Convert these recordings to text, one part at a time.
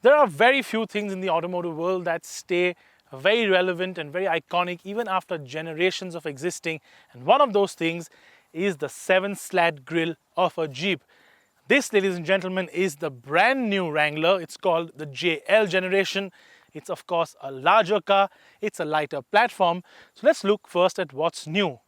There are very few things in the automotive world that stay very relevant and very iconic even after generations of existing. And one of those things is the 7-slat grille of a Jeep. This, ladies and gentlemen, is the brand new Wrangler. It's called the JL generation. It's of course a larger car. It's a lighter platform. So let's look first at what's new.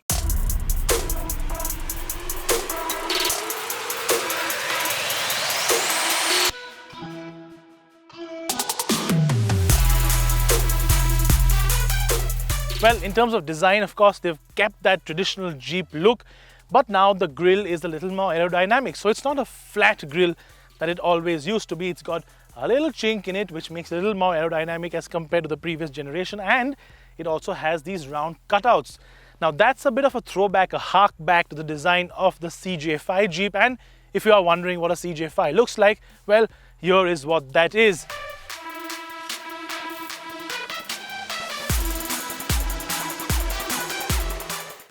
Well, in terms of design, of course, they've kept that traditional Jeep look, but now the grille is a little more aerodynamic. So it's not a flat grille that it always used to be. It's got a little chink in it, which makes it a little more aerodynamic as compared to the previous generation. And it also has these round cutouts. Now that's a bit of a throwback, a hark back to the design of the CJ5 Jeep. And if you are wondering what a CJ5 looks like, well, here is what that is.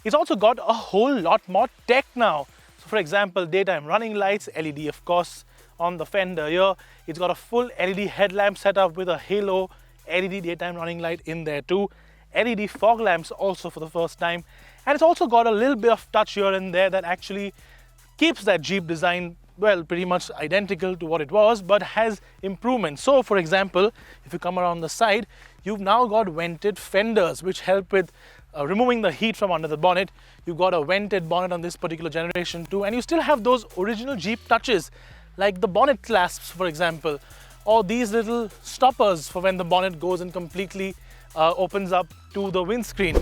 It's also got a whole lot more tech now. So for example, daytime running lights, LED of course on the fender here. It's got a full LED headlamp setup with a halo LED daytime running light in there too. LED fog lamps also for the first time. And it's also got a little bit of touch here and there that actually keeps that Jeep design, well, pretty much identical to what it was, but has improvements. So for example, if you come around the side, you've now got vented fenders which help with removing the heat from under the bonnet. You've got a vented bonnet on this particular generation too, and you still have those original Jeep touches like the bonnet clasps, for example, or these little stoppers for when the bonnet goes and completely opens up to the windscreen.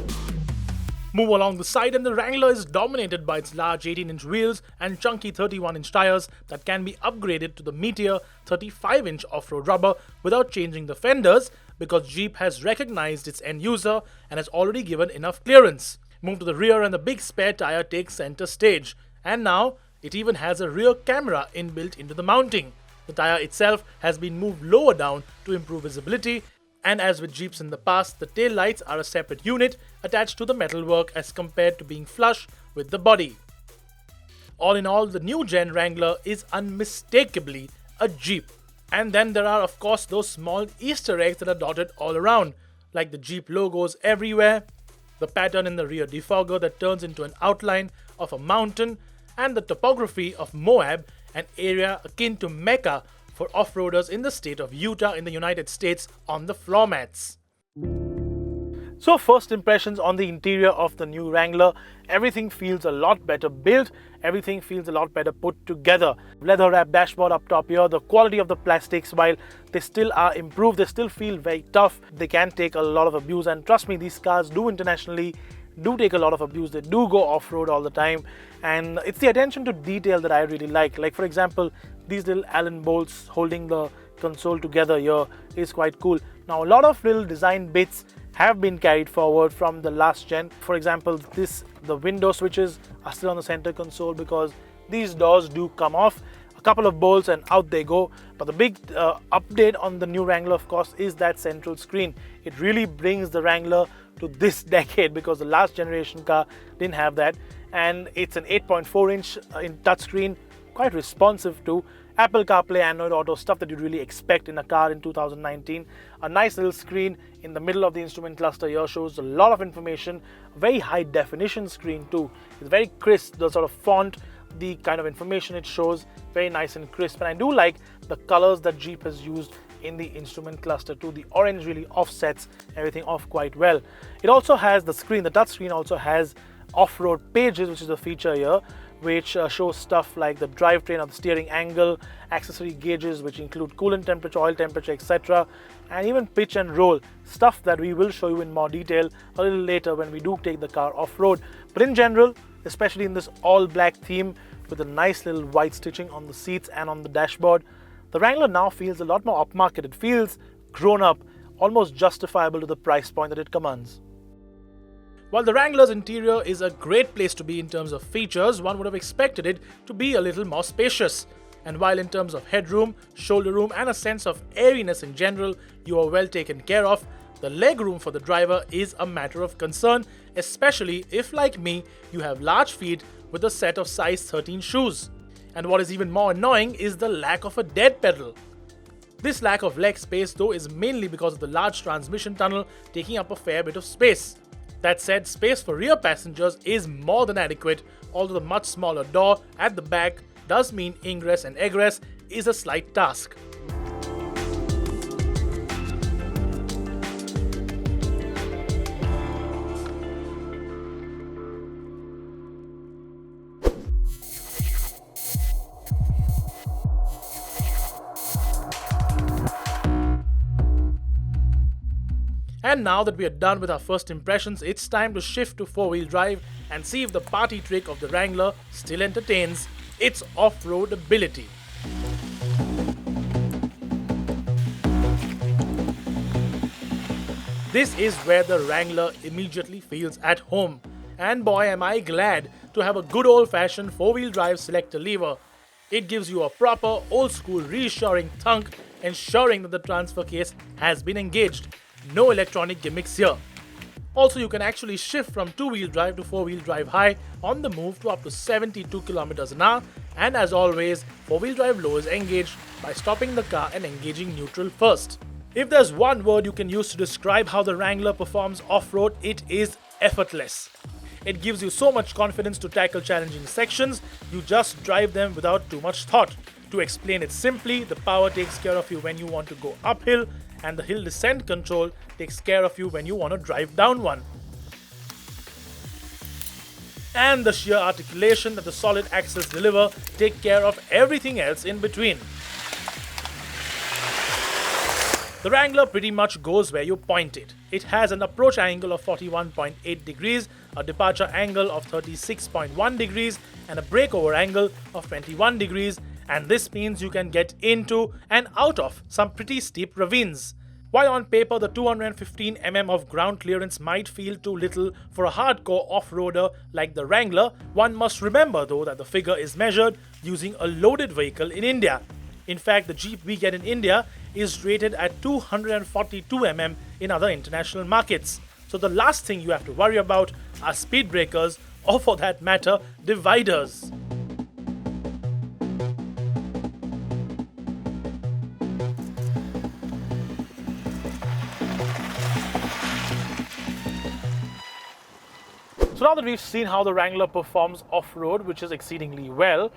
Move along the side and the Wrangler is dominated by its large 18-inch wheels and chunky 31-inch tires that can be upgraded to the meatier 35-inch off-road rubber without changing the fenders, because Jeep has recognized its end user and has already given enough clearance. Move to the rear and the big spare tire takes center stage. And now it even has a rear camera inbuilt into the mounting. The tire itself has been moved lower down to improve visibility, and as with Jeeps in the past, the tail lights are a separate unit attached to the metalwork as compared to being flush with the body. All in all, the new gen Wrangler is unmistakably a Jeep. And then there are of course those small Easter eggs that are dotted all around, like the Jeep logos everywhere, the pattern in the rear defogger that turns into an outline of a mountain, and the topography of Moab, an area akin to Mecca for off-roaders in the state of Utah in the United States, on the floor mats. So first impressions on the interior of the new Wrangler, everything feels a lot better built, everything feels a lot better put together. Leather wrap dashboard up top here, the quality of the plastics, while they still are improved, they still feel very tough. They can take a lot of abuse, and trust me, these cars do internationally take a lot of abuse. They do go off-road all the time, and it's the attention to detail that I really like. Like for example, these little Allen bolts holding the console together here is quite cool. Now a lot of little design bits have been carried forward from the last gen. For example, the window switches are still on the center console because these doors do come off. A couple of bolts and out they go. But the big update on the new Wrangler, of course, is that central screen. It really brings the Wrangler to this decade because the last generation car didn't have that. And it's an 8.4-inch in touchscreen, quite responsive to Apple CarPlay, Android Auto, stuff that you'd really expect in a car in 2019. A nice little screen in the middle of the instrument cluster here shows a lot of information. Very high definition screen too. It's very crisp, the sort of font, the kind of information it shows, very nice and crisp. And I do like the colors that Jeep has used in the instrument cluster too. The orange really offsets everything off quite well. It also has the screen, the touch screen also has off-road pages, which is a feature here, which shows stuff like the drivetrain or the steering angle, accessory gauges which include coolant temperature, oil temperature, etc., and even pitch and roll, stuff that we will show you in more detail a little later when we do take the car off-road. But in general, especially in this all-black theme with a nice little white stitching on the seats and on the dashboard, the Wrangler now feels a lot more upmarket. It feels grown up, almost justifiable to the price point that it commands. While the Wrangler's interior is a great place to be in terms of features, one would have expected it to be a little more spacious. And while in terms of headroom, shoulder room and a sense of airiness in general, you are well taken care of, the legroom for the driver is a matter of concern, especially if, like me, you have large feet with a set of size 13 shoes. And what is even more annoying is the lack of a dead pedal. This lack of leg space though is mainly because of the large transmission tunnel taking up a fair bit of space. That said, space for rear passengers is more than adequate, although the much smaller door at the back does mean ingress and egress is a slight task. And now that we are done with our first impressions, it's time to shift to four-wheel drive and see if the party trick of the Wrangler still entertains its off-road ability. This is where the Wrangler immediately feels at home. And boy am I glad to have a good old-fashioned four-wheel drive selector lever. It gives you a proper old-school reassuring thunk, ensuring that the transfer case has been engaged. No electronic gimmicks here. Also, you can actually shift from two-wheel drive to four-wheel drive high on the move to up to 72 km an hour, and as always, four-wheel drive low is engaged by stopping the car and engaging neutral first. If there's one word you can use to describe how the Wrangler performs off-road, it is effortless. It gives you so much confidence to tackle challenging sections, you just drive them without too much thought. To explain it simply, the power takes care of you when you want to go uphill, and the hill descent control takes care of you when you want to drive down one. And the sheer articulation that the solid axles deliver take care of everything else in between. The Wrangler pretty much goes where you point it. It has an approach angle of 41.8 degrees, a departure angle of 36.1 degrees, and a breakover angle of 21 degrees, and this means you can get into and out of some pretty steep ravines. While on paper the 215 mm of ground clearance might feel too little for a hardcore off-roader like the Wrangler, one must remember though that the figure is measured using a loaded vehicle in India. In fact, the Jeep we get in India is rated at 242 mm in other international markets. So the last thing you have to worry about are speed breakers, or for that matter, dividers. So now that we've seen how the Wrangler performs off-road, which is exceedingly well,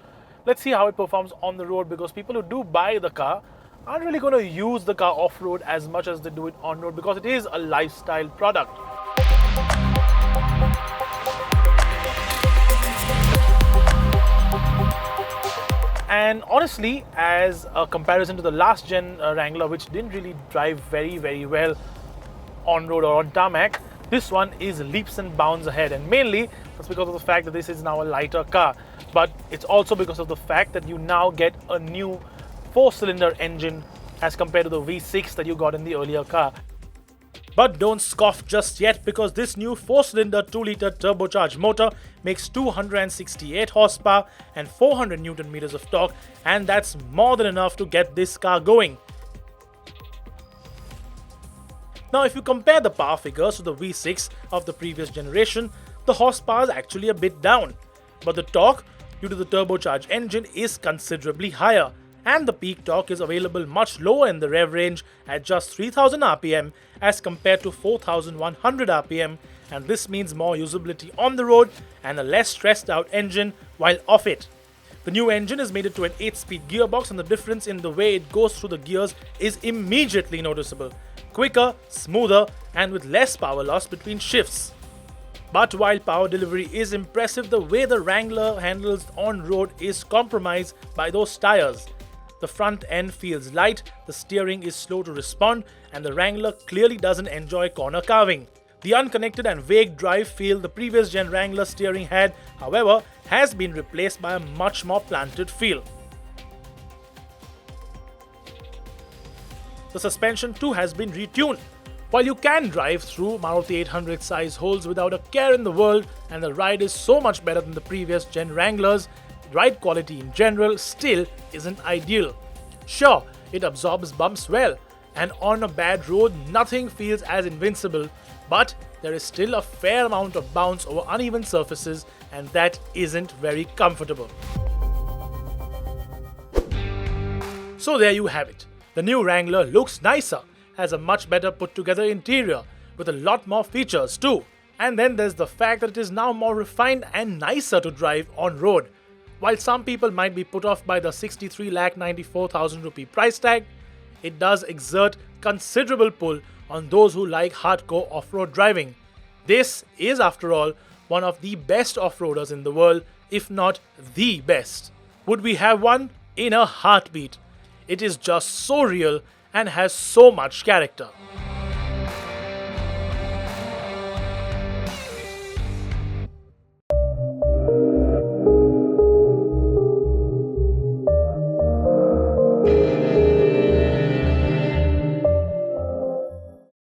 let's see how it performs on the road, because people who do buy the car aren't really going to use the car off-road as much as they do it on-road, because it is a lifestyle product. And honestly, as a comparison to the last gen Wrangler, which didn't really drive very well on-road or on tarmac, this one is leaps and bounds ahead, and mainly that's because of the fact that this is now a lighter car, but it's also because of the fact that you now get a new 4-cylinder engine as compared to the V6 that you got in the earlier car. But don't scoff just yet, because this new 4-cylinder 2-liter turbocharged motor makes 268 horsepower and 400 Newton meters of torque, and that's more than enough to get this car going. Now, if you compare the power figures to the V6 of the previous generation, the horsepower is actually a bit down, but the torque due to the turbocharged engine is considerably higher, and the peak torque is available much lower in the rev range at just 3000 rpm as compared to 4100 rpm, and this means more usability on the road and a less stressed out engine while off it. The new engine is mated to an 8-speed gearbox, and the difference in the way it goes through the gears is immediately noticeable. Quicker, smoother, and with less power loss between shifts. But while power delivery is impressive, the way the Wrangler handles on-road is compromised by those tires. The front end feels light, the steering is slow to respond, and the Wrangler clearly doesn't enjoy corner carving. The unconnected and vague drive feel the previous gen Wrangler steering had, however, has been replaced by a much more planted feel. The suspension too has been retuned. While you can drive through Maruti 800 size holes without a care in the world, and the ride is so much better than the previous gen Wranglers, ride quality in general still isn't ideal. Sure, it absorbs bumps well, and on a bad road nothing feels as invincible, but there is still a fair amount of bounce over uneven surfaces, and that isn't very comfortable. So there you have it. The new Wrangler looks nicer, has a much better put together interior with a lot more features too. And then there's the fact that it is now more refined and nicer to drive on road. While some people might be put off by the 63,94,000 rupee price tag, it does exert considerable pull on those who like hardcore off-road driving. This is, after all, one of the best off-roaders in the world, if not the best. Would we have one? In a heartbeat. It is just so real and has so much character.